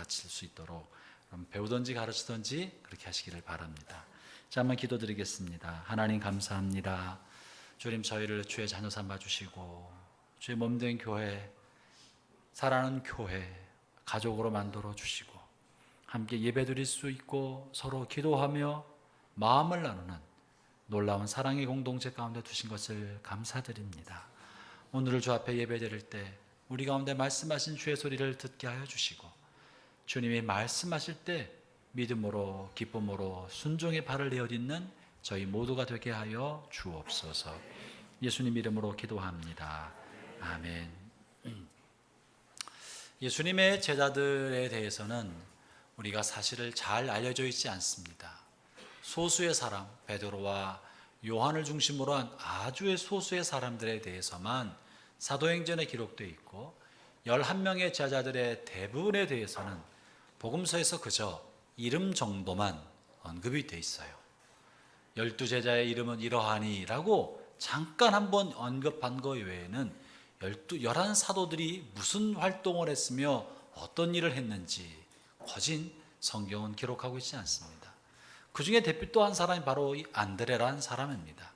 가르칠 수 있도록 배우든지 가르치든지 그렇게 하시기를 바랍니다. 자, 한번 기도드리겠습니다. 하나님 감사합니다. 주님, 저희를 주의 자녀 삼아 주시고 주의 몸된 교회, 사랑하는 교회 가족으로 만들어 주시고 함께 예배드릴 수 있고 서로 기도하며 마음을 나누는 놀라운 사랑의 공동체 가운데 두신 것을 감사드립니다. 오늘을 주 앞에 예배드릴 때 우리 가운데 말씀하신 주의 소리를 듣게 하여 주시고 주님이 말씀하실 때 믿음으로 기쁨으로 순종의 발을 내어딛는 저희 모두가 되게 하여 주옵소서. 예수님 이름으로 기도합니다. 아멘. 예수님의 제자들에 대해서는 우리가 사실을 잘 알려져 있지 않습니다. 소수의 사람, 베드로와 요한을 중심으로 한 아주의 소수의 사람들에 대해서만 사도행전에 기록되어 있고 11명의 제자들의 대부분에 대해서는 복음서에서 그저 이름 정도만 언급이 되어 있어요. 12제자의 이름은 이러하니 라고 잠깐 한번 언급한 것 외에는 11사도들이 무슨 활동을 했으며 어떤 일을 했는지 거진 성경은 기록하고 있지 않습니다. 그 중에 대표 또 한 사람이 바로 이 안드레라는 사람입니다.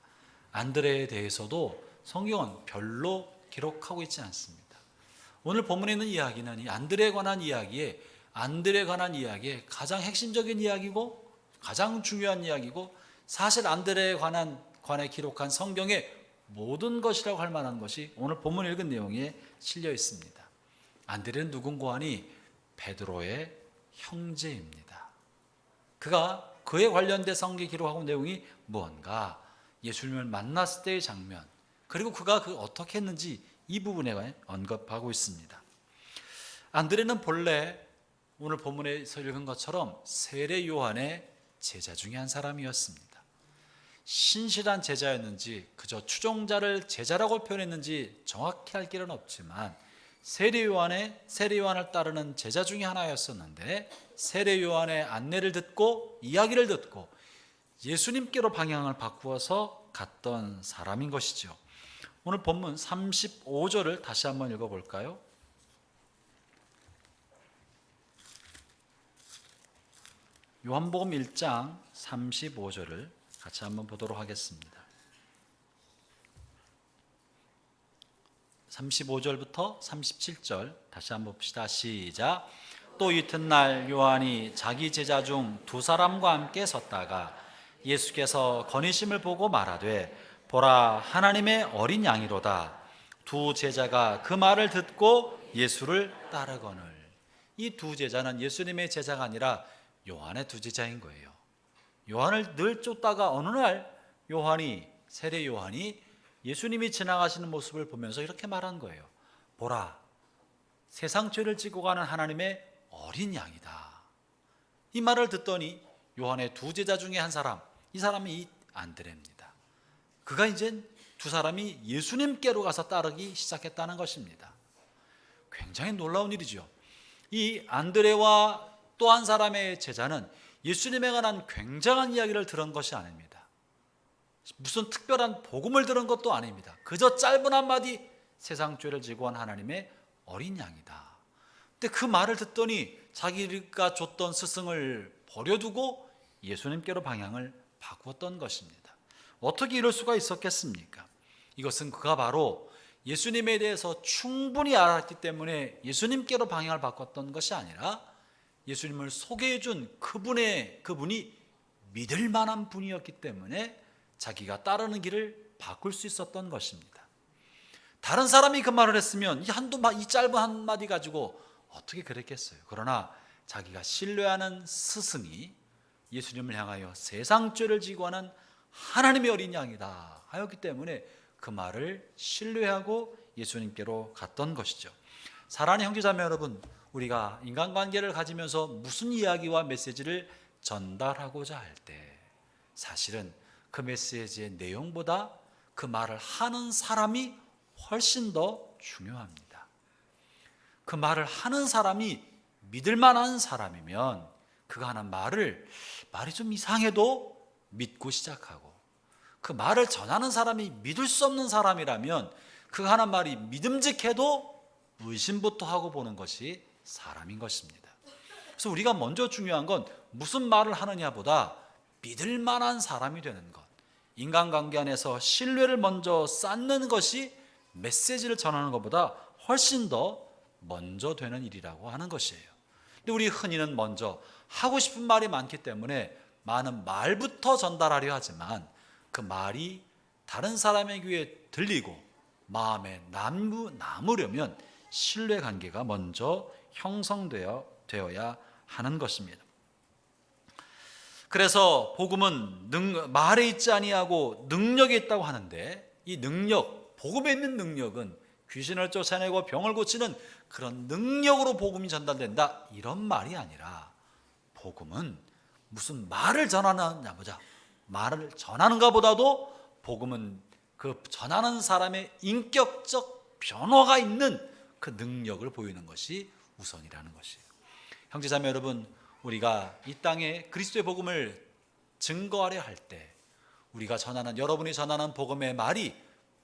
안드레에 대해서도 성경은 별로 기록하고 있지 않습니다. 오늘 본문에 있는 이야기는 이 안드레에 관한 이야기에 가장 핵심적인 이야기고 가장 중요한 이야기고 사실 안드레에 관해 기록한 성경의 모든 것이라고 할 만한 것이 오늘 본문 읽은 내용에 실려 있습니다. 안드레는 누군가 하니 베드로의 형제입니다. 그에 관련된 성경 기록하고 내용이 뭔가 예수님을 만났을 때의 장면 그리고 그가 어떻게 했는지 이 부분에 언급하고 있습니다. 안드레는 본래 오늘 본문에서 읽은 것처럼 세례 요한의 제자 중에 한 사람이었습니다. 신실한 제자였는지 그저 추종자를 제자라고 표현했는지 정확히 알 길은 없지만 세례 요한을 따르는 제자 중에 하나였었는데 세례 요한의 안내를 듣고 이야기를 듣고 예수님께로 방향을 바꾸어서 갔던 사람인 것이죠. 오늘 본문 35절을 다시 한번 읽어볼까요? 요한복음 1장 35절을 같이 한번 보도록 하겠습니다. 35절부터 37절 다시 한번 봅시다. 시작. 또 이튿날 요한이 자기 제자 중 2사람과 함께 섰다가 예수께서 거니심을 보고 말하되 보라 하나님의 어린 양이로다. 2 제자가 그 말을 듣고 예수를 따르거늘. 이 2 제자는 예수님의 제자가 아니라 요한의 2 제자인 거예요. 요한을 늘 쫓다가 어느 날 세례 요한이 예수님이 지나가시는 모습을 보면서 이렇게 말한 거예요. 보라, 세상 죄를 지고 가는 하나님의 어린 양이다. 이 말을 듣더니 요한의 2 제자 중에 한 사람, 이 사람이 이 안드레입니다. 그가 이제 2 사람이 예수님께로 가서 따르기 시작했다는 것입니다. 굉장히 놀라운 일이죠. 이 안드레와 또 한 사람의 제자는 예수님에 관한 굉장한 이야기를 들은 것이 아닙니다. 무슨 특별한 복음을 들은 것도 아닙니다. 그저 짧은 한마디 세상 죄를 지고 간 하나님의 어린 양이다. 근데 그 말을 듣더니 자기가 줬던 스승을 버려두고 예수님께로 방향을 바꾸었던 것입니다. 어떻게 이럴 수가 있었겠습니까? 이것은 그가 바로 예수님에 대해서 충분히 알았기 때문에 예수님께로 방향을 바꿨던 것이 아니라 예수님을 소개해 준 그분이 믿을 만한 분이었기 때문에 자기가 따르는 길을 바꿀 수 있었던 것입니다. 다른 사람이 그 말을 했으면 이 짧은 한마디 가지고 어떻게 그랬겠어요. 그러나 자기가 신뢰하는 스승이 예수님을 향하여 세상 죄를 지고 하는 하나님의 어린 양이다 하였기 때문에 그 말을 신뢰하고 예수님께로 갔던 것이죠. 사랑하는 형제자매 여러분, 우리가 인간관계를 가지면서 무슨 이야기와 메시지를 전달하고자 할 때 사실은 그 메시지의 내용보다 그 말을 하는 사람이 훨씬 더 중요합니다. 그 말을 하는 사람이 믿을 만한 사람이면 그가 하는 말이 좀 이상해도 믿고 시작하고, 그 말을 전하는 사람이 믿을 수 없는 사람이라면 그가 하는 말이 믿음직해도 의심부터 하고 보는 것이 사람인 것입니다. 그래서 우리가 먼저 중요한 건 무슨 말을 하느냐보다 믿을 만한 사람이 되는 것, 인간관계 안에서 신뢰를 먼저 쌓는 것이 메시지를 전하는 것보다 훨씬 더 먼저 되는 일이라고 하는 것이에요. 근데 우리 흔히는 먼저 하고 싶은 말이 많기 때문에 많은 말부터 전달하려 하지만 그 말이 다른 사람의 귀에 들리고 마음에 남으려면 신뢰관계가 먼저 형성되어야 하는 것입니다. 그래서 복음은 말에 있지 아니하고 능력에 있다고 하는데, 이 능력, 복음에 있는 능력은 귀신을 쫓아내고 병을 고치는 그런 능력으로 복음이 전달된다, 이런 말이 아니라 복음은 무슨 말을 전하느냐 보자, 말을 전하는가 보다도 복음은 그 전하는 사람의 인격적 변화가 있는 그 능력을 보이는 것이 우선이라는 것이에요. 형제자매 여러분, 우리가 이 땅에 그리스도의 복음을 증거하려 할 때 우리가 전하는, 여러분이 전하는 복음의 말이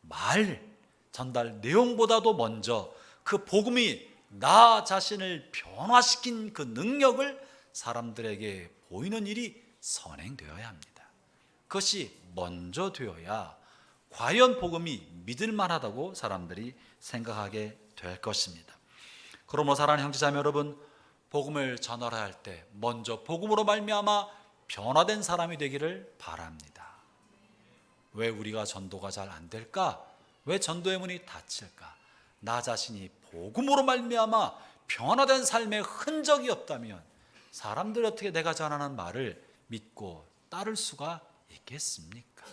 말 전달 내용보다도 먼저 그 복음이 나 자신을 변화시킨 그 능력을 사람들에게 보이는 일이 선행되어야 합니다. 그것이 먼저 되어야 과연 복음이 믿을 만하다고 사람들이 생각하게 될 것입니다. 그러므로 사랑하는 형제자매 여러분, 복음을 전하려 할 때 먼저 복음으로 말미암아 변화된 사람이 되기를 바랍니다. 왜 우리가 전도가 잘 안 될까? 왜 전도의 문이 닫힐까? 나 자신이 복음으로 말미암아 변화된 삶의 흔적이 없다면 사람들이 어떻게 내가 전하는 말을 믿고 따를 수가 있겠습니까?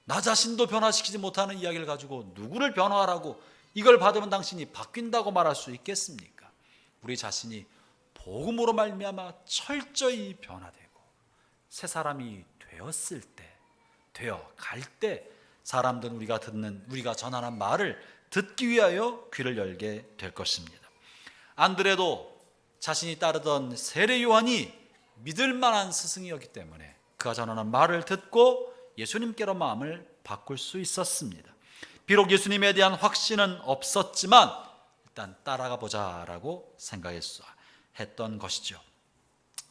나 자신도 변화시키지 못하는 이야기를 가지고 누구를 변화하라고, 이걸 받으면 당신이 바뀐다고 말할 수 있겠습니까? 우리 자신이 복음으로 말미암아 철저히 변화되고 새 사람이 되었을 때, 되어갈 때 사람들은 우리가 전하는 말을 듣기 위하여 귀를 열게 될 것입니다. 안드레도 자신이 따르던 세례 요한이 믿을 만한 스승이었기 때문에 그가 전하는 말을 듣고 예수님께로 마음을 바꿀 수 있었습니다. 비록 예수님에 대한 확신은 없었지만 일단 따라가 보자라고 생각했던 것이죠.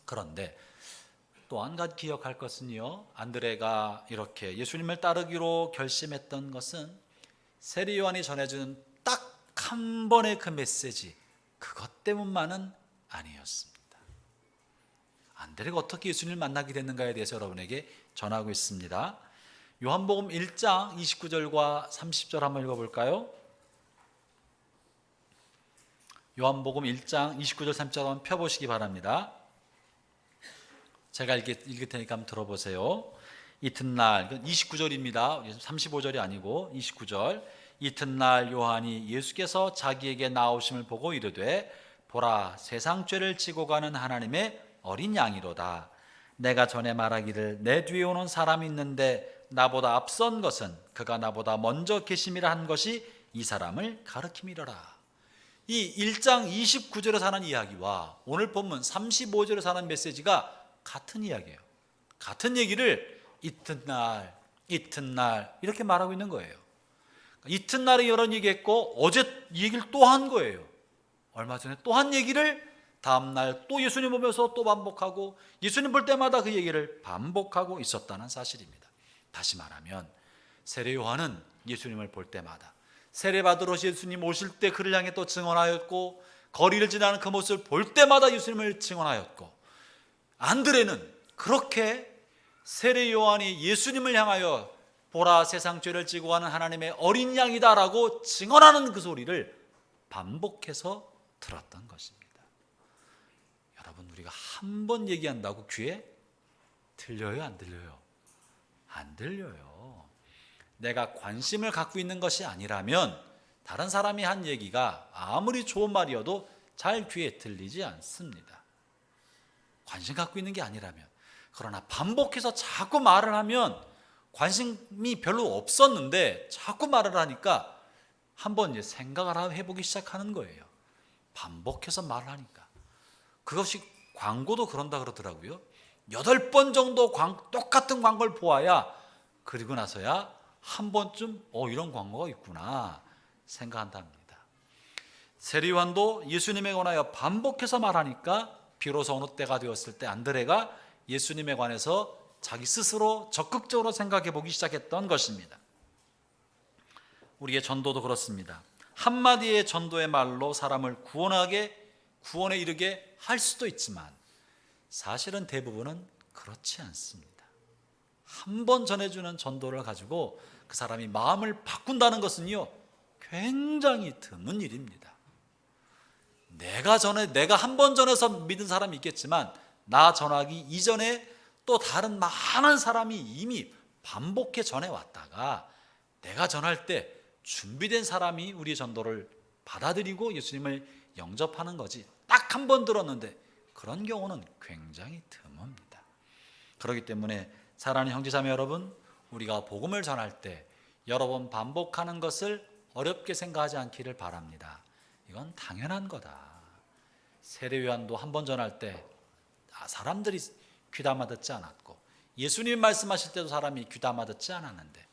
그런데 또 한 가지 기억할 것은요, 안드레가 이렇게 예수님을 따르기로 결심했던 것은 세례 요한이 전해주는 딱 한 번의 그 메시지, 그것 때문만은 아니었습니다. 안드레가 어떻게 예수님을 만나게 됐는가에 대해서 여러분에게 전하고 있습니다. 요한복음 1장 29절과 30절 한번 읽어볼까요? 요한복음 1장 29절 30절 한번 펴보시기 바랍니다. 제가 읽을 테니까 한번 들어보세요. 이튿날, 29절입니다. 35절이 아니고 29절. 이튿날 요한이 예수께서 자기에게 나오심을 보고 이르되 보라, 세상 죄를 지고 가는 하나님의 어린 양이로다. 내가 전에 말하기를 내 뒤에 오는 사람이 있는데 나보다 앞선 것은 그가 나보다 먼저 계심이라 한 것이 이 사람을 가르킴이로라. 이 1장 29절에 사는 이야기와 오늘 본문 35절에 사는 메시지가 같은 이야기예요. 같은 얘기를 이튿날 이렇게 말하고 있는 거예요. 이튿날에 이런 얘기했고 어제 이 얘기를 또 한 거예요. 얼마 전에 또 한 얘기를 다음날 또 예수님 보면서 또 반복하고 예수님 볼 때마다 그 얘기를 반복하고 있었다는 사실입니다. 다시 말하면 세례 요한은 예수님을 볼 때마다 세례받으러 예수님 오실 때 그를 향해 또 증언하였고, 거리를 지나는 그 모습을 볼 때마다 예수님을 증언하였고, 안드레는 그렇게 세례 요한이 예수님을 향하여 보라, 세상 죄를 지고 가는 하나님의 어린 양이다라고 증언하는 그 소리를 반복해서 들었던 것입니다. 여러분, 우리가 한 번 얘기한다고 귀에 들려요, 안 들려요? 안 들려요. 내가 관심을 갖고 있는 것이 아니라면 다른 사람이 한 얘기가 아무리 좋은 말이어도 잘 귀에 들리지 않습니다. 관심 갖고 있는 게 아니라면. 그러나 반복해서 자꾸 말을 하면, 관심이 별로 없었는데 자꾸 말을 하니까 한번 이제 생각을 해보기 시작하는 거예요. 반복해서 말을 하니까. 그것이 광고도 그런다 그러더라고요. 8번 정도 똑같은 광고를 보아야, 그리고 나서야 한 번쯤 이런 광고가 있구나 생각한답니다. 세례요한도 예수님에 관하여 반복해서 말하니까 비로소 어느 때가 되었을 때 안드레가 예수님에 관해서 자기 스스로 적극적으로 생각해 보기 시작했던 것입니다. 우리의 전도도 그렇습니다. 한마디의 전도의 말로 사람을 구원에 이르게 할 수도 있지만 사실은 대부분은 그렇지 않습니다. 한 번 전해주는 전도를 가지고 그 사람이 마음을 바꾼다는 것은요, 굉장히 드문 일입니다. 내가 한 번 전해서 믿은 사람이 있겠지만 나 전하기 이전에 또 다른 많은 사람이 이미 반복해 전해왔다가 내가 전할 때 준비된 사람이 우리의 전도를 받아들이고 예수님을 영접하는 거지, 딱 한 번 들었는데 그런 경우는 굉장히 드뭅니다. 그렇기 때문에 사랑하는 형제자매 여러분, 우리가 복음을 전할 때 여러 번 반복하는 것을 어렵게 생각하지 않기를 바랍니다. 이건 당연한 거다. 세례요한도 한 번 전할 때 사람들이 귀담아 듣지 않았고, 예수님 말씀하실 때도 사람이 귀담아 듣지 않았는데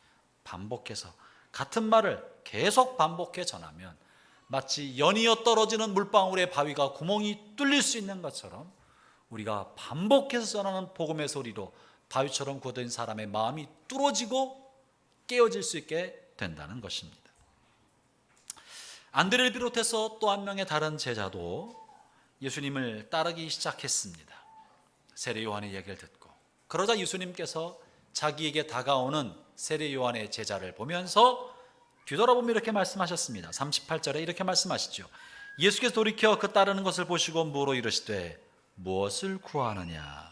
반복해서 같은 말을 계속 반복해 전하면 마치 연이어 떨어지는 물방울의 바위가 구멍이 뚫릴 수 있는 것처럼 우리가 반복해서 전하는 복음의 소리로 바위처럼 굳어진 사람의 마음이 뚫어지고 깨어질 수 있게 된다는 것입니다. 안드레를 비롯해서 또 한 명의 다른 제자도 예수님을 따르기 시작했습니다. 세례 요한의 얘기를 듣고, 그러자 예수님께서 자기에게 다가오는 세례 요한의 제자를 보면서 뒤돌아보며 이렇게 말씀하셨습니다. 38절에 이렇게 말씀하시죠. 예수께서 돌이켜 그 따르는 것을 보시고 물어 이르시되 무엇을 구하느냐.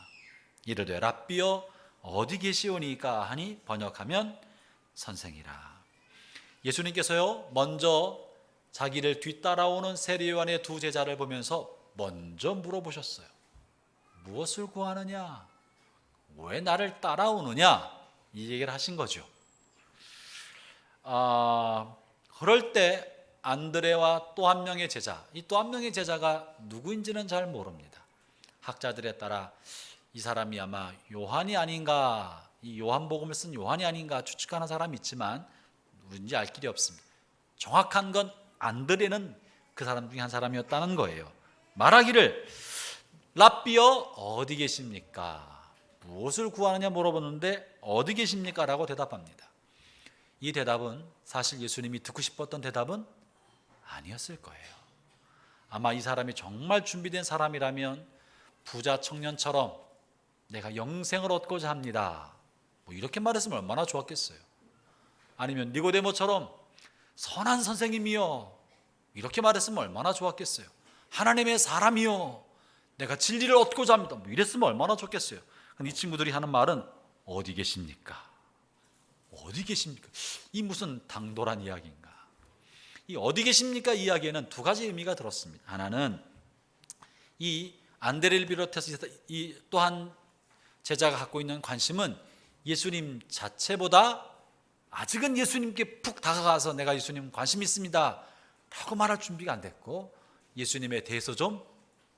이르되 랍비여 어디 계시오니까 하니 번역하면 선생이라. 예수님께서요, 먼저 자기를 뒤따라오는 세례 요한의 두 제자를 보면서 먼저 물어보셨어요. 무엇을 구하느냐? 왜 나를 따라오느냐? 이 얘기를 하신 거죠. 그럴 때 안드레와 또 한 명의 제자, 이 또 한 명의 제자가 누구인지는 잘 모릅니다. 학자들에 따라 이 사람이 아마 요한이 아닌가, 이 요한복음을 쓴 요한이 아닌가 추측하는 사람이 있지만 누군지 알 길이 없습니다. 정확한 건 안드레는 그 사람 중에 한 사람이었다는 거예요. 말하기를 랍비여 어디 계십니까? 무엇을 구하느냐 물어보는데 어디 계십니까? 라고 대답합니다. 이 대답은 사실 예수님이 듣고 싶었던 대답은 아니었을 거예요. 아마 이 사람이 정말 준비된 사람이라면 부자 청년처럼 내가 영생을 얻고자 합니다, 뭐 이렇게 말했으면 얼마나 좋았겠어요. 아니면 니고데모처럼 선한 선생님이요, 이렇게 말했으면 얼마나 좋았겠어요. 하나님의 사람이요, 내가 진리를 얻고자 합니다, 뭐 이랬으면 얼마나 좋겠어요. 이 친구들이 하는 말은 어디 계십니까? 어디 계십니까? 이 무슨 당돌한 이야기인가? 이 어디 계십니까? 이야기에는 두 가지 의미가 들었습니다. 하나는 이 안드레를 비롯해서 이 또한 제자가 갖고 있는 관심은 예수님 자체보다 아직은 예수님께 푹 다가가서 내가 예수님 관심 있습니다 라고 말할 준비가 안 됐고, 예수님에 대해서 좀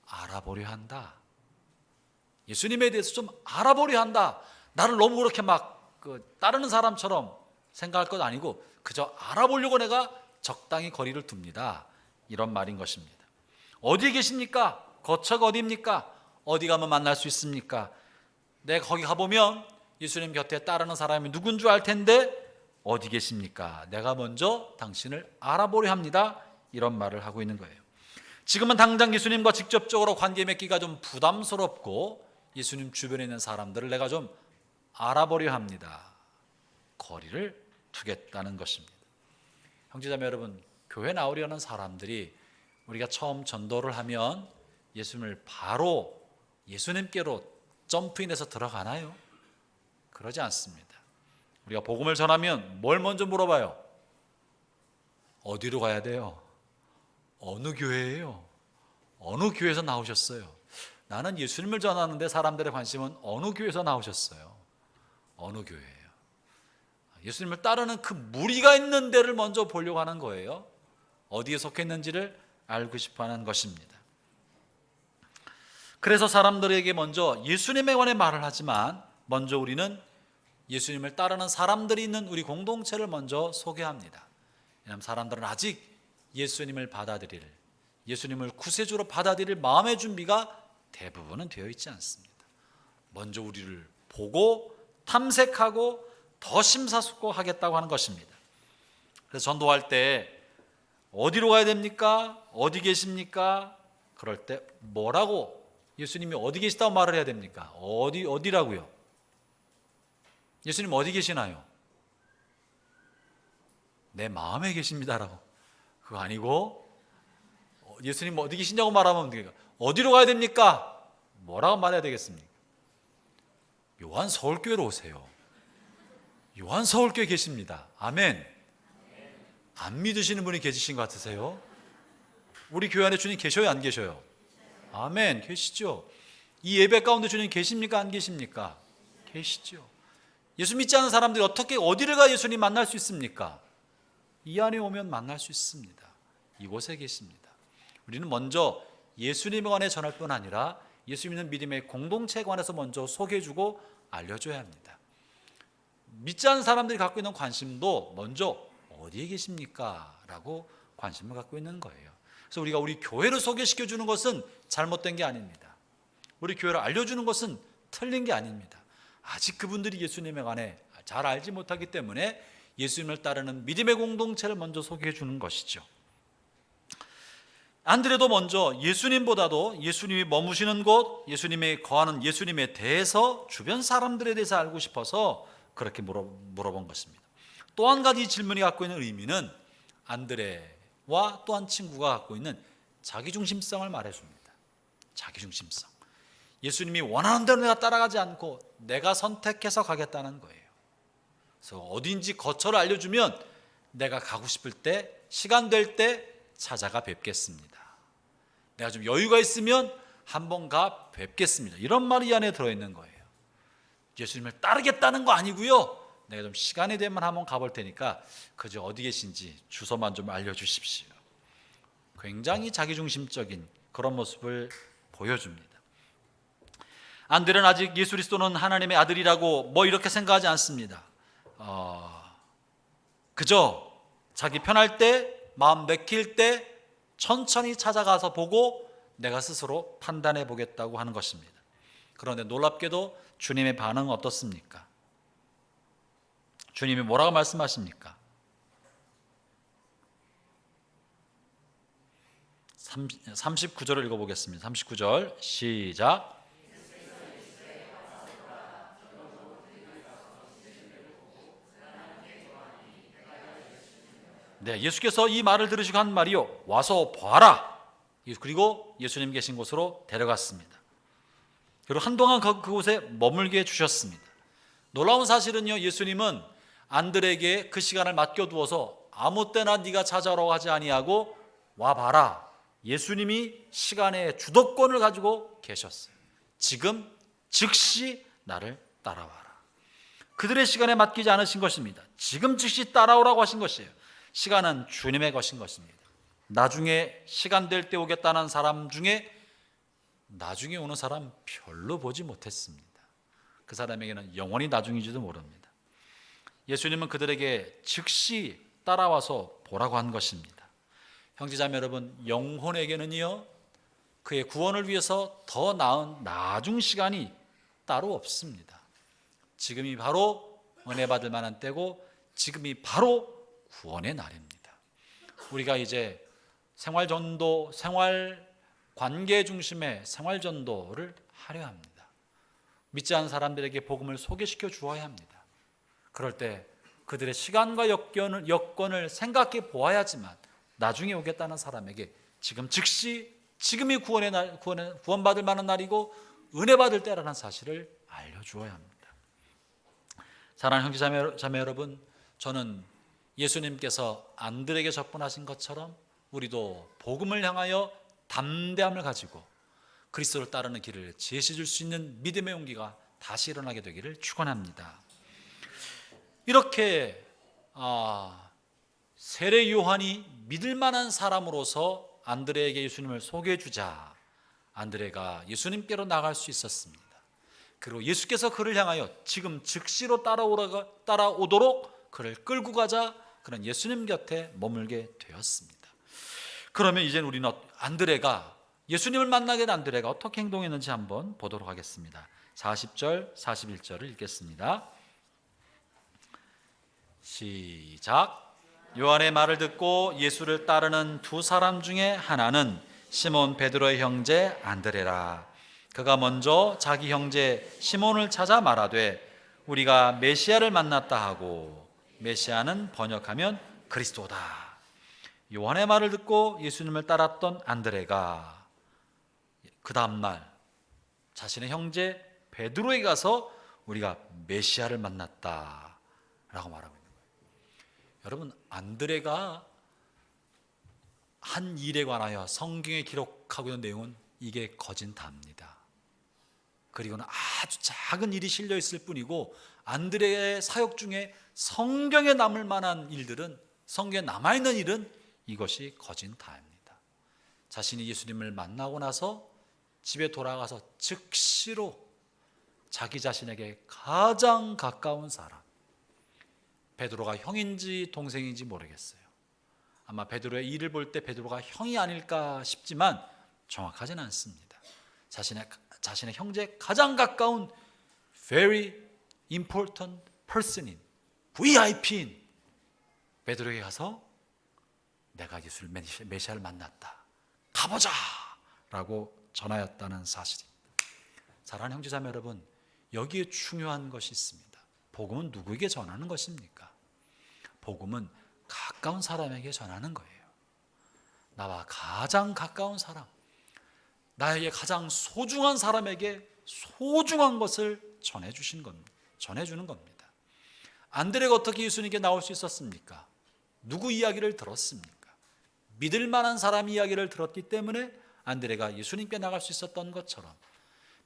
알아보려 한다. 예수님에 대해서 좀 알아보려 한다. 나를 너무 그렇게 막 따르는 사람처럼 생각할 것 아니고 그저 알아보려고 내가 적당히 거리를 둡니다, 이런 말인 것입니다. 어디에 계십니까? 거처가 어디입니까? 어디 가면 만날 수 있습니까? 내가 거기 가보면 예수님 곁에 따르는 사람이 누군 줄 알 텐데 어디 계십니까? 내가 먼저 당신을 알아보려 합니다, 이런 말을 하고 있는 거예요. 지금은 당장 예수님과 직접적으로 관계 맺기가 좀 부담스럽고 예수님 주변에 있는 사람들을 내가 좀 알아보려 합니다. 거리를 두겠다는 것입니다. 형제자매 여러분, 교회 나오려는 사람들이 우리가 처음 전도를 하면 예수님을 바로 예수님께로 점프인해서 들어가나요? 그러지 않습니다. 우리가 복음을 전하면 뭘 먼저 물어봐요? 어디로 가야 돼요? 어느 교회예요? 어느 교회에서 나오셨어요? 나는 예수님을 전하는데 사람들의 관심은 어느 교회에서 나오셨어요? 어느 교회예요? 예수님을 따르는 그 무리가 있는 데를 먼저 보려고 하는 거예요. 어디에 속했는지를 알고 싶어하는 것입니다. 그래서 사람들에게 먼저 예수님에 관해 말을 하지만 먼저 우리는 예수님을 따르는 사람들이 있는 우리 공동체를 먼저 소개합니다. 왜냐하면 사람들은 아직 예수님을 받아들일 예수님을 구세주로 받아들일 마음의 준비가 대부분은 되어 있지 않습니다. 먼저 우리를 보고 탐색하고 더 심사숙고하겠다고 하는 것입니다. 그래서 전도할 때 어디로 가야 됩니까? 어디 계십니까? 그럴 때 뭐라고 예수님이 어디 계시다고 말을 해야 됩니까? 어디라고요? 예수님 어디 계시나요? 내 마음에 계십니다라고. 그거 아니고 예수님 어디 계시냐고 말하면 됩니까? 어디로 가야 됩니까? 뭐라고 말해야 되겠습니까? 요한 서울교회로 오세요. 요한 서울교회 계십니다. 아멘. 안 믿으시는 분이 계시신 것 같으세요? 우리 교회 안에 주님 계셔요, 안 계셔요? 아멘. 계시죠. 이 예배 가운데 주님 계십니까, 안 계십니까? 계시죠. 예수 믿지 않는 사람들이 어떻게 어디를 가 예수님 만날 수 있습니까? 이 안에 오면 만날 수 있습니다. 이곳에 계십니다. 우리는 먼저 예수님에 관해 전할 뿐 아니라 예수 믿는 믿음의 공동체에 관해서 먼저 소개해주고 알려줘야 합니다. 믿지 않는 사람들이 갖고 있는 관심도 먼저 어디에 계십니까? 라고 관심을 갖고 있는 거예요. 그래서 우리가 우리 교회를 소개시켜주는 것은 잘못된 게 아닙니다. 우리 교회를 알려주는 것은 틀린 게 아닙니다. 아직 그분들이 예수님에 관해 잘 알지 못하기 때문에 예수님을 따르는 믿음의 공동체를 먼저 소개해 주는 것이죠. 안드레도 먼저 예수님보다도 예수님이 머무시는 곳, 예수님이 거하는 예수님에 대해서 주변 사람들에 대해서 알고 싶어서 그렇게 물어본 것입니다. 또 한 가지 질문이 갖고 있는 의미는 안드레와 또 한 친구가 갖고 있는 자기중심성을 말해줍니다. 자기중심성. 예수님이 원하는 대로 내가 따라가지 않고 내가 선택해서 가겠다는 거예요. 그래서 어딘지 거처를 알려주면 내가 가고 싶을 때, 시간 될 때 찾아가 뵙겠습니다. 내가 좀 여유가 있으면 한번 가 뵙겠습니다. 이런 말이 이 안에 들어있는 거예요. 예수님을 따르겠다는 거 아니고요. 내가 좀 시간이 되면 한번 가볼 테니까 그저 어디 계신지 주소만 좀 알려주십시오. 굉장히 자기중심적인 그런 모습을 보여줍니다. 안드레는 아직 예수 그리스도는 하나님의 아들이라고 이렇게 생각하지 않습니다. 그저 자기 편할 때, 마음 내킬 때 천천히 찾아가서 보고 내가 스스로 판단해 보겠다고 하는 것입니다. 그런데 놀랍게도 주님의 반응은 어떻습니까? 주님이 뭐라고 말씀하십니까? 39절을 읽어보겠습니다. 39절 시작. 네, 예수께서 이 말을 들으시고 한 말이요, 와서 봐라. 그리고 예수님 계신 곳으로 데려갔습니다. 그리고 한동안 그곳에 머물게 해주셨습니다. 놀라운 사실은요, 예수님은 안드레에게 그 시간을 맡겨두어서 아무 때나 네가 찾아오라고 하지 아니하고 와봐라. 예수님이 시간의 주도권을 가지고 계셨어요. 지금 즉시 나를 따라와라. 그들의 시간에 맡기지 않으신 것입니다. 지금 즉시 따라오라고 하신 것이에요. 시간은 주님의 것인 것입니다. 나중에 시간 될 때 오겠다는 사람 중에 나중에 오는 사람 별로 보지 못했습니다. 그 사람에게는 영원히 나중인지도 모릅니다. 예수님은 그들에게 즉시 따라와서 보라고 한 것입니다. 형제자매 여러분, 영혼에게는요, 그의 구원을 위해서 더 나은 나중 시간이 따로 없습니다. 지금이 바로 은혜 받을 만한 때고 지금이 바로 구원의 날입니다. 우리가 이제 생활전도, 생활관계 중심의 생활전도를 하려 합니다. 믿지 않는 사람들에게 복음을 소개시켜 주어야 합니다. 그럴 때 그들의 시간과 여건을 생각해 보아야지만 나중에 오겠다는 사람에게 지금 즉시 지금이 구원의 날, 구원받을 만한 날이고 은혜 받을 때라는 사실을 알려주어야 합니다. 사랑하는 형제자매 여러분, 저는 예수님께서 안드레에게 접근하신 것처럼 우리도 복음을 향하여 담대함을 가지고 그리스도를 따르는 길을 제시해 줄 수 있는 믿음의 용기가 다시 일어나게 되기를 축원합니다. 이렇게 세례 요한이 믿을 만한 사람으로서 안드레에게 예수님을 소개해 주자 안드레가 예수님께로 나갈 수 있었습니다. 그리고 예수께서 그를 향하여 지금 즉시로 따라오도록 그를 끌고 가자 그런 예수님 곁에 머물게 되었습니다. 그러면 이제는 우리는 안드레가, 예수님을 만나게 된 안드레가 어떻게 행동했는지 한번 보도록 하겠습니다. 40절 41절을 읽겠습니다. 시작. 요한의 말을 듣고 예수를 따르는 두 사람 중에 하나는 시몬 베드로의 형제 안드레라. 그가 먼저 자기 형제 시몬을 찾아 말하되 우리가 메시아를 만났다 하고, 메시아는 번역하면 그리스도다. 요한의 말을 듣고 예수님을 따랐던 안드레가 그 다음날 자신의 형제 베드로에게 가서 우리가 메시아를 만났다 라고 말하고 있는 거예요. 여러분, 안드레가 한 일에 관하여 성경에 기록하고 있는 내용은 이게 거진 다입니다. 그리고는 아주 작은 일이 실려 있을 뿐이고, 안드레의 사역 중에 성경에 남을 만한 일들은, 성경에 남아있는 일은 이것이 거진 다입니다. 자신이 예수님을 만나고 나서 집에 돌아가서 즉시로 자기 자신에게 가장 가까운 사람, 베드로가 형인지 동생인지 모르겠어요. 아마 베드로의 일을 볼 때 베드로가 형이 아닐까 싶지만 정확하지는 않습니다. 자신의 형제에 가장 가까운 very important person인, VIP인 베드로에게 가서 내가 예수를 메시아를 만났다, 가보자 라고 전하였다는 사실입니다. 사랑하는 형제자매 여러분, 여기에 중요한 것이 있습니다. 복음은 누구에게 전하는 것입니까? 복음은 가까운 사람에게 전하는 거예요. 나와 가장 가까운 사람, 나에게 가장 소중한 사람에게 소중한 것을 전해주는 겁니다. 안드레가 어떻게 예수님께 나올 수 있었습니까? 누구 이야기를 들었습니까? 믿을 만한 사람 이야기를 들었기 때문에 안드레가 예수님께 나갈 수 있었던 것처럼,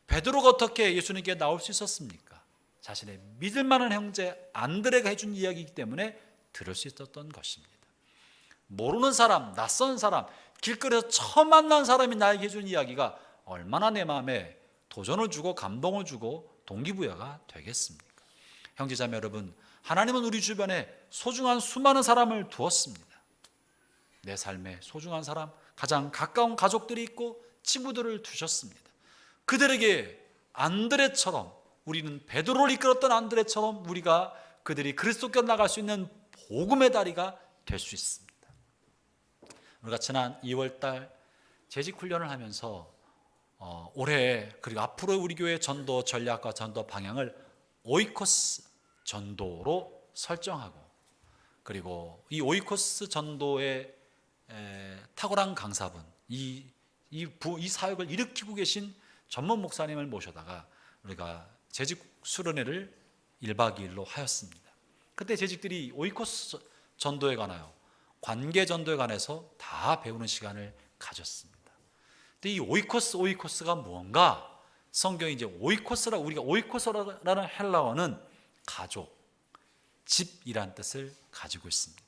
베드로가 어떻게 예수님께 나올 수 있었습니까? 자신의 믿을 만한 형제 안드레가 해준 이야기이기 때문에 들을 수 있었던 것입니다. 모르는 사람, 낯선 사람, 길거리에서 처음 만난 사람이 나에게 해준 이야기가 얼마나 내 마음에 도전을 주고 감동을 주고 동기부여가 되겠습니까? 형제자매 여러분, 하나님은 우리 주변에 소중한 수많은 사람을 두었습니다. 내 삶에 소중한 사람, 가장 가까운 가족들이 있고 친구들을 두셨습니다. 그들에게 안드레처럼, 우리는 베드로를 이끌었던 안드레처럼 우리가 그들이 그리스도께 나갈 수 있는 복음의 다리가 될 수 있습니다. 우리가 지난 2월달 재직 훈련을 하면서 올해 그리고 앞으로 우리 교회 전도 전략과 전도 방향을 오이코스 전도로 설정하고, 그리고 이 오이코스 전도의 탁월한 강사분, 이 사역을 일으키고 계신 전문 목사님을 모셔다가 우리가 재직 수련회를 1박 2일로 하였습니다. 그때 재직들이 오이코스 전도에 관하여, 관계 전도에 관해서 다 배우는 시간을 가졌습니다. 근데 이 오이코스가 뭔가, 성경이 이제 우리가 오이코스라는 헬라어는 가족, 집이란 뜻을 가지고 있습니다.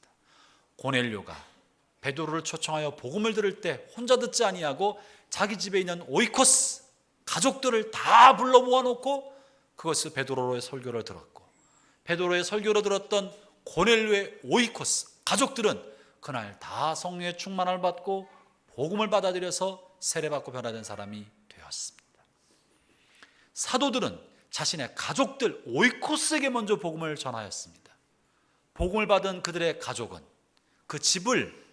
고넬료가 베드로를 초청하여 복음을 들을 때 혼자 듣지 아니하고 자기 집에 있는 오이코스 가족들을 다 불러 모아놓고 그것을 베드로의 설교를 들었고, 베드로의 설교를 들었던 고넬료의 오이코스 가족들은 그날 다 성령의 충만을 받고 복음을 받아들여서 세례받고 변화된 사람이 되었습니다. 사도들은 자신의 가족들 오이코스에게 먼저 복음을 전하였습니다. 복음을 받은 그들의 가족은 그 집을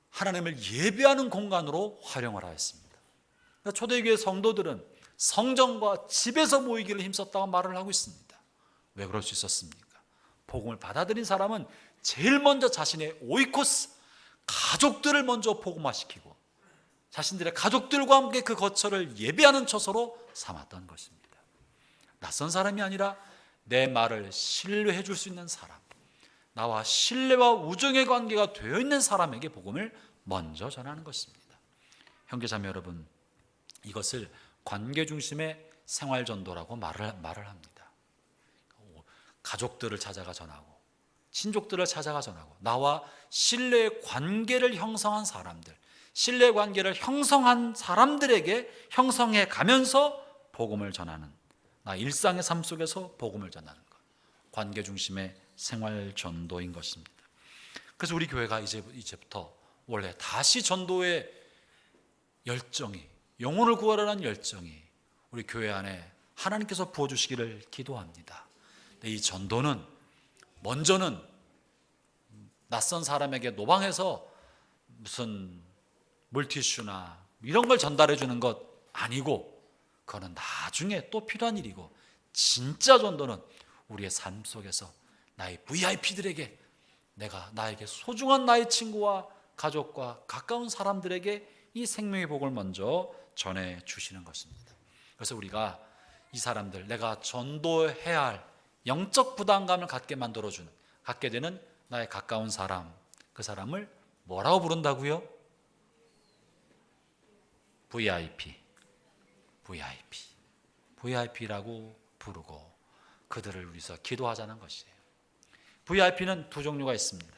하나님을 예배하는 공간으로 활용을 하였습니다. 초대교회 성도들은 성전과 집에서 모이기를 힘썼다고 말을 하고 있습니다. 왜 그럴 수 있었습니까? 복음을 받아들인 사람은 제일 먼저 자신의 오이코스 가족들을 먼저 복음화시키고 자신들의 가족들과 함께 그 거처를 예배하는 처소로 삼았던 것입니다. 낯선 사람이 아니라 내 말을 신뢰해 줄 수 있는 사람, 나와 신뢰와 우정의 관계가 되어 있는 사람에게 복음을 먼저 전하는 것입니다. 형제자매 여러분, 이것을 관계 중심의 생활전도라고 말을 합니다. 가족들을 찾아가 전하고, 친족들을 찾아가 전하고, 나와 신뢰의 관계를 형성한 사람들, 신뢰 관계를 형성한 사람들에게 형성해 가면서 복음을 전하는, 나 일상의 삶 속에서 복음을 전하는 것, 관계 중심의 생활 전도인 것입니다. 그래서 우리 교회가 이제부터 원래 다시 전도의 열정이, 영혼을 구하려는 열정이 우리 교회 안에 하나님께서 부어주시기를 기도합니다. 이 전도는 먼저는 낯선 사람에게 노방해서 무슨 물티슈나 이런 걸 전달해 주는 것 아니고, 그거는 나중에 또 필요한 일이고, 진짜 전도는 우리의 삶 속에서 나의 VIP들에게, 나에게 소중한 나의 친구와 가족과 가까운 사람들에게 이 생명의 복을 먼저 전해 주시는 것입니다. 그래서 우리가 이 사람들, 내가 전도해야 할 영적 부담감을 갖게 되는 나의 가까운 사람, 그 사람을 뭐라고 부른다고요? VIP라고 부르고 그들을 위해서 기도하자는 것이에요. VIP는 두 종류가 있습니다.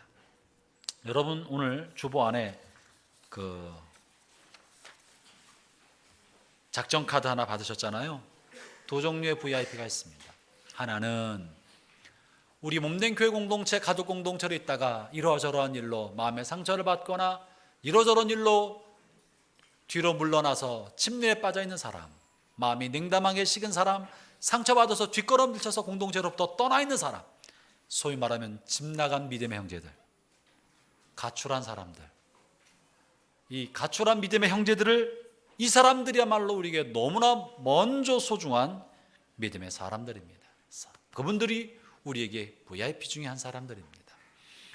여러분 오늘 주보 안에 그 작전 카드 하나 받으셨잖아요. 두 종류의 VIP가 있습니다. 하나는 우리 몸된 교회 공동체, 가족 공동체로 있다가 이러저러한 일로 마음의 상처를 받거나 이러저러한 일로 뒤로 물러나서 침례에 빠져 있는 사람, 마음이 냉담하게 식은 사람, 상처받아서 뒷걸음질쳐서 공동체로부터 떠나 있는 사람, 소위 말하면 집 나간 믿음의 형제들, 가출한 사람들, 이 가출한 믿음의 형제들을, 이 사람들이야말로 우리에게 너무나 먼저 소중한 믿음의 사람들입니다. 그분들이 우리에게 VIP 중에 한 사람들입니다.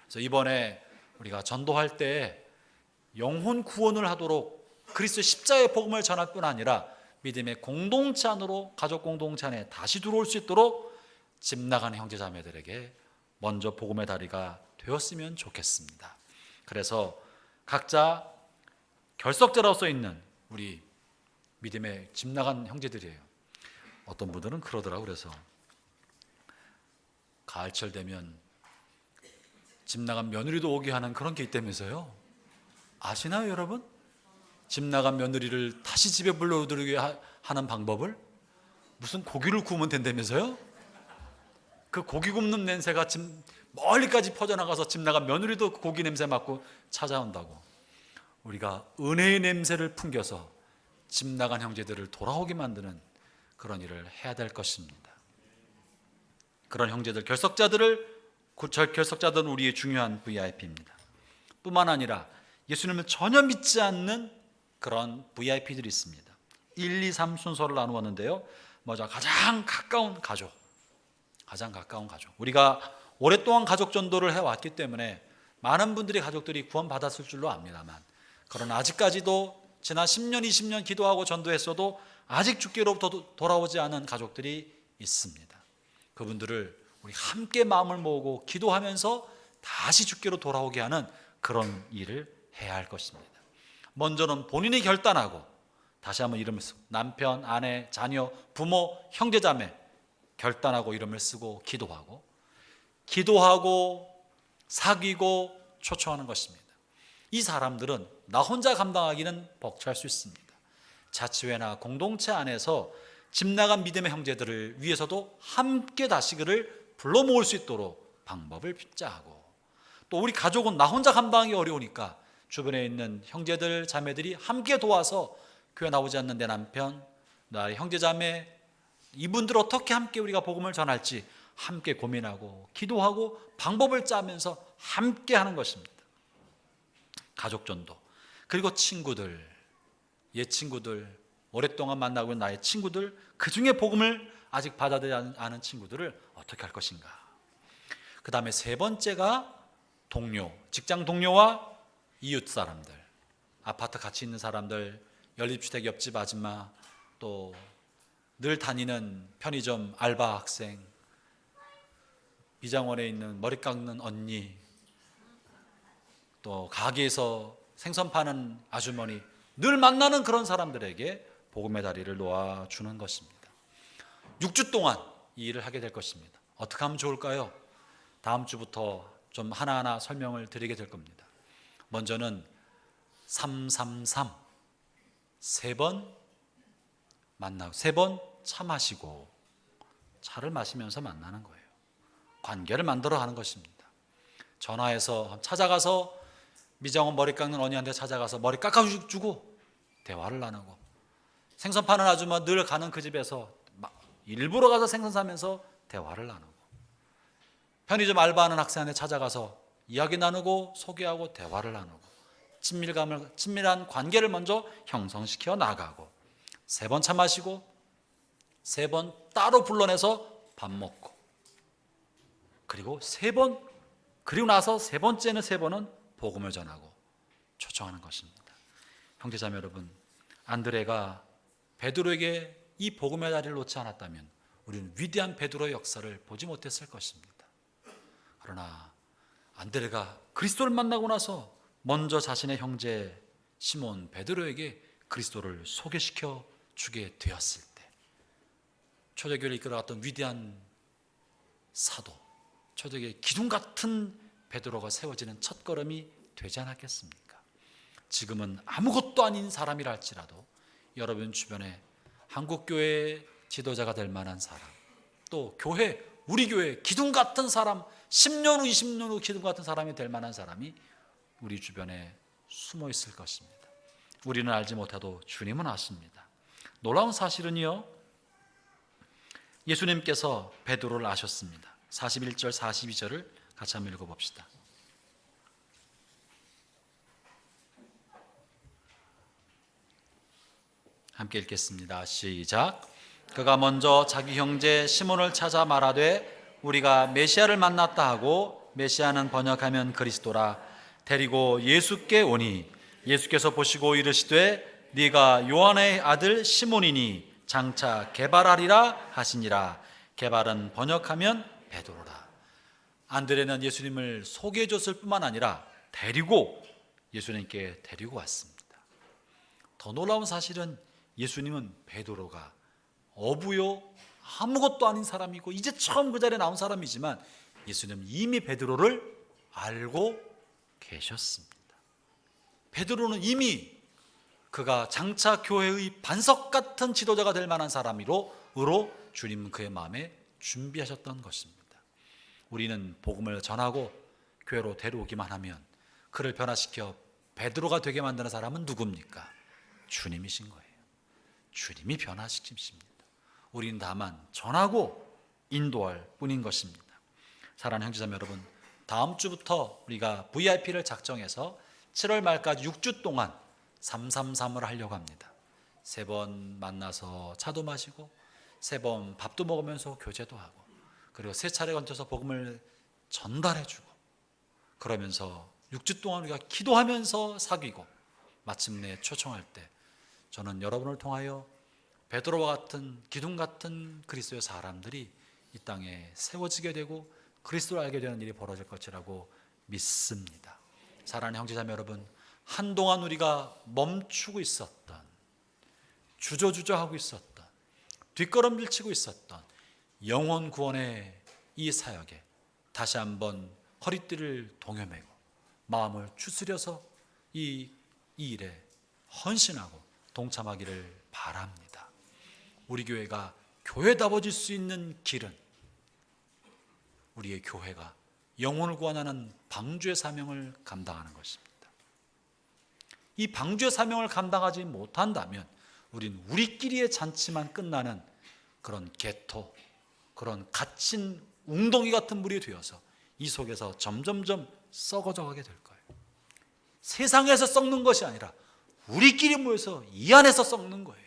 그래서 이번에 우리가 전도할 때 영혼 구원을 하도록 그리스도의 십자가의 복음을 전할 뿐 아니라 믿음의 공동체 안으로, 가족 공동체 안에 다시 들어올 수 있도록 집 나간 형제 자매들에게 먼저 복음의 다리가 되었으면 좋겠습니다. 그래서 각자 결석자로서 있는 우리 믿음의 집 나간 형제들이에요. 어떤 분들은 그러더라고요. 그래서 가을철 되면 집 나간 며느리도 오게 하는 그런 게 있다면서요. 아시나요 여러분? 집 나간 며느리를 다시 집에 불러들이게 하는 방법을? 무슨 고기를 구우면 된다면서요? 그 고기 굽는 냄새가 멀리까지 퍼져나가서 집 나간 며느리도 그 고기 냄새 맡고 찾아온다고. 우리가 은혜의 냄새를 풍겨서 집 나간 형제들을 돌아오게 만드는 그런 일을 해야 될 것입니다. 그런 형제들, 결석자들은 우리의 중요한 VIP입니다. 뿐만 아니라 예수님을 전혀 믿지 않는 그런 VIP들이 있습니다. 1, 2, 3 순서를 나누었는데요. 먼저 가장 가까운 가족. 우리가 오랫동안 가족 전도를 해왔기 때문에 많은 분들이 가족들이 구원받았을 줄로 압니다만, 그러나 아직까지도 지난 10년, 20년 기도하고 전도했어도 아직 주께로부터 돌아오지 않은 가족들이 있습니다. 그분들을 우리 함께 마음을 모으고 기도하면서 다시 주께로 돌아오게 하는 그런 일을 해야 할 것입니다. 먼저는 본인이 결단하고, 다시 한번 이름을 쓰고, 남편, 아내, 자녀, 부모, 형제자매 결단하고 이름을 쓰고 기도하고 사귀고 초청하는 것입니다. 이 사람들은 나 혼자 감당하기는 벅찰 수 있습니다. 자치회나 공동체 안에서 집 나간 믿음의 형제들을 위해서도 함께 다시 그를 불러 모을 수 있도록 방법을 짜고, 또 우리 가족은 나 혼자 감당하기 어려우니까 주변에 있는 형제들, 자매들이 함께 도와서 교회 나오지 않는 내 남편, 나의 형제자매, 이분들 어떻게 함께 우리가 복음을 전할지 함께 고민하고 기도하고 방법을 짜면서 함께 하는 것입니다. 가족전도. 그리고 친구들, 옛 친구들, 오랫동안 만나고 있는 나의 친구들, 그 중에 복음을 아직 받아들이지 않은 친구들을 어떻게 할 것인가. 그 다음에 세 번째가 동료, 직장 동료와 이웃 사람들, 아파트 같이 있는 사람들, 연립주택 옆집 아줌마, 또 늘 다니는 편의점 알바 학생, 비장원에 있는 머리 깎는 언니, 또 가게에서 생선 파는 아주머니, 늘 만나는 그런 사람들에게 복음의 다리를 놓아주는 것입니다. 6주 동안 이 일을 하게 될 것입니다. 어떻게 하면 좋을까요? 다음 주부터 좀 하나하나 설명을 드리게 될 겁니다. 먼저는 333, 세 번 만나고, 세 번 차 마시고, 차를 마시면서 만나는 거예요. 관계를 만들어 가는 것입니다. 전화해서 찾아가서 미장원 머리 깎는 언니한테 찾아가서 머리 깎아주고 대화를 나누고, 생선 파는 아줌마 늘 가는 그 집에서 일부러 가서 생선 사면서 대화를 나누고, 편의점 알바하는 학생한테 찾아가서 이야기 나누고 소개하고 대화를 나누고, 친밀한 관계를 먼저 형성시켜 나가고, 3번 차 마시고 3번 따로 불러내서 밥 먹고, 그리고 그리고 나서 3번째는 3번은 복음을 전하고 초청하는 것입니다. 형제자매 여러분, 안드레가 베드로에게 이 복음의 자리를 놓지 않았다면 우리는 위대한 베드로의 역사를 보지 못했을 것입니다. 그러나 안드레가 그리스도를 만나고 나서 먼저 자신의 형제 시몬 베드로에게 그리스도를 소개시켜 주게 되었을 때, 초대교회를 이끌어갔던 위대한 사도, 초대교회의 기둥 같은 베드로가 세워지는 첫걸음이 되지 않았겠습니까? 지금은 아무것도 아닌 사람이라 할지라도 여러분 주변에 한국교회의 지도자가 될 만한 사람, 또 우리 교회 기둥 같은 사람, 10년 후 20년 후 기둥 같은 사람이 될 만한 사람이 우리 주변에 숨어 있을 것입니다. 우리는 알지 못해도 주님은 아십니다. 놀라운 사실은요, 예수님께서 베드로를 아셨습니다. 41절 42절을 같이 한번 읽어봅시다. 함께 읽겠습니다. 시작. 그가 먼저 자기 형제 시몬을 찾아 말하되 우리가 메시아를 만났다 하고, 메시아는 번역하면 그리스도라, 데리고 예수께 오니, 예수께서 보시고 이르시되 네가 요한의 아들 시몬이니 장차 게발하리라 하시니라. 게발은 번역하면 베드로라. 안드레는 예수님을 소개해 줬을 뿐만 아니라 예수님께 데리고 왔습니다. 더 놀라운 사실은 예수님은 베드로가 어부요 아무것도 아닌 사람이고 이제 처음 그 자리에 나온 사람이지만 예수님은 이미 베드로를 알고 계셨습니다. 베드로는 이미 그가 장차 교회의 반석 같은 지도자가 될 만한 사람으로 주님은 그의 마음에 준비하셨던 것입니다. 우리는 복음을 전하고 교회로 데려오기만 하면 그를 변화시켜 베드로가 되게 만드는 사람은 누굽니까? 주님이신 거예요. 주님이 변화시키십니다. 우리는 다만 전하고 인도할 뿐인 것입니다. 사랑하는 형제자매 여러분, 다음 주부터 우리가 VIP를 작정해서 7월 말까지 6주 동안 333을 하려고 합니다. 3번 만나서 차도 마시고 3번 밥도 먹으면서 교제도 하고, 그리고 3차례 걸쳐서 복음을 전달해주고, 그러면서 6주 동안 우리가 기도하면서 사귀고 마침내 초청할 때 저는 여러분을 통하여 베드로와 같은 기둥 같은 그리스도의 사람들이 이 땅에 세워지게 되고 그리스도를 알게 되는 일이 벌어질 것이라고 믿습니다. 사랑하는 형제자매 여러분, 한동안 우리가 멈추고 있었던, 주저주저하고 있었던, 뒷걸음질 치고 있었던 영혼 구원의 이 사역에 다시 한번 허리띠를 동여매고 마음을 추스려서 이 일에 헌신하고 동참하기를 바랍니다. 우리 교회가 교회다워질 수 있는 길은 우리의 교회가 영혼을 구원하는 방주의 사명을 감당하는 것입니다. 이 방주의 사명을 감당하지 못한다면 우리는 우리끼리의 잔치만 끝나는 그런 개토, 그런 갇힌 웅덩이 같은 물이 되어서 이 속에서 점점점 썩어져 가게 될 거예요. 세상에서 썩는 것이 아니라 우리끼리 모여서 이 안에서 썩는 거예요.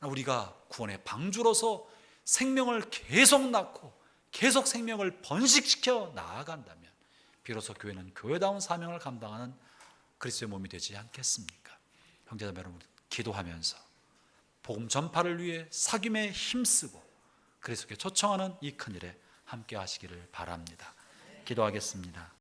우리가 구원의 방주로서 생명을 계속 낳고 계속 생명을 번식시켜 나아간다면 비로소 교회는 교회다운 사명을 감당하는 그리스도의 몸이 되지 않겠습니까? 형제자매 여러분, 기도하면서 복음 전파를 위해 사귐에 힘쓰고 그리스도께 초청하는 이 큰일에 함께 하시기를 바랍니다. 기도하겠습니다.